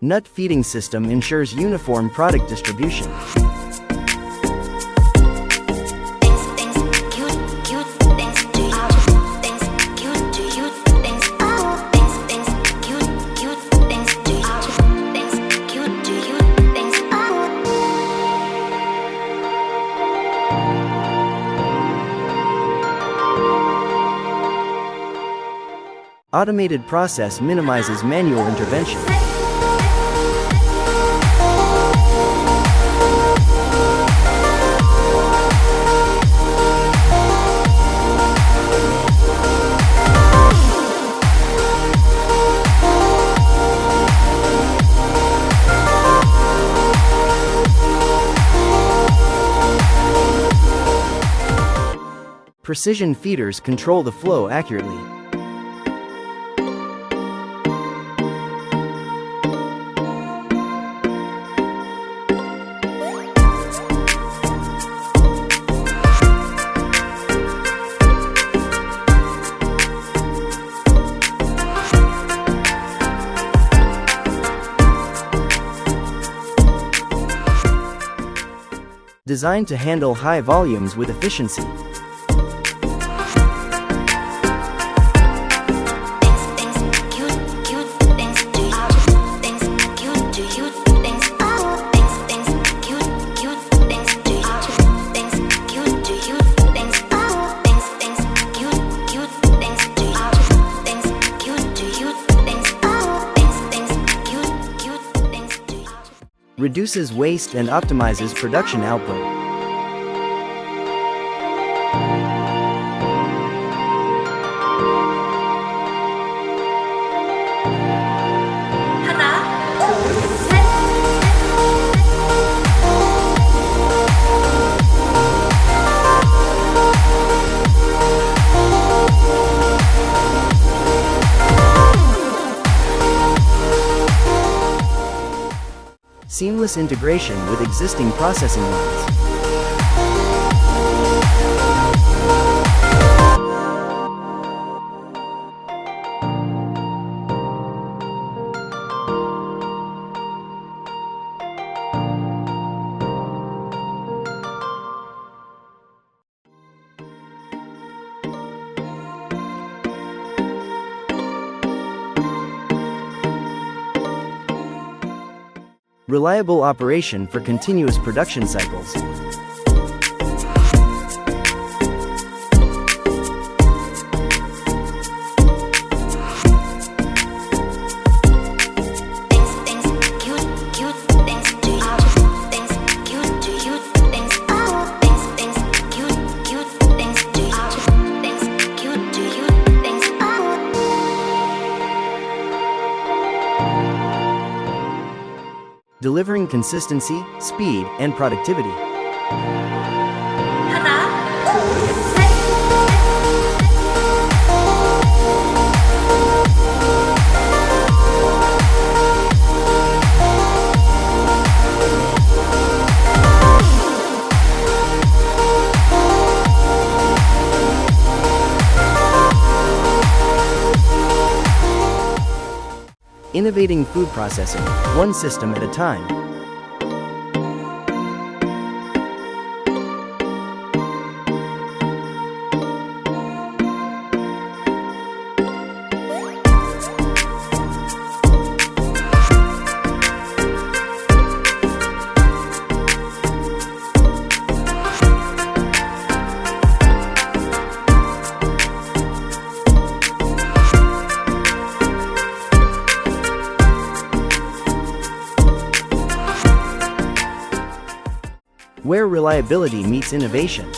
Nut feeding system ensures uniform product distribution. Automated process minimizes manual intervention. Precision feeders control the flow accurately. Designed to handle high volumes with efficiency. Reduces waste and optimizes production output. Seamless integration with existing processing lines. Reliable operation for continuous production cycles. Delivering consistency, speed, and productivity. Innovating food processing, one system at a time. Where reliability meets innovation.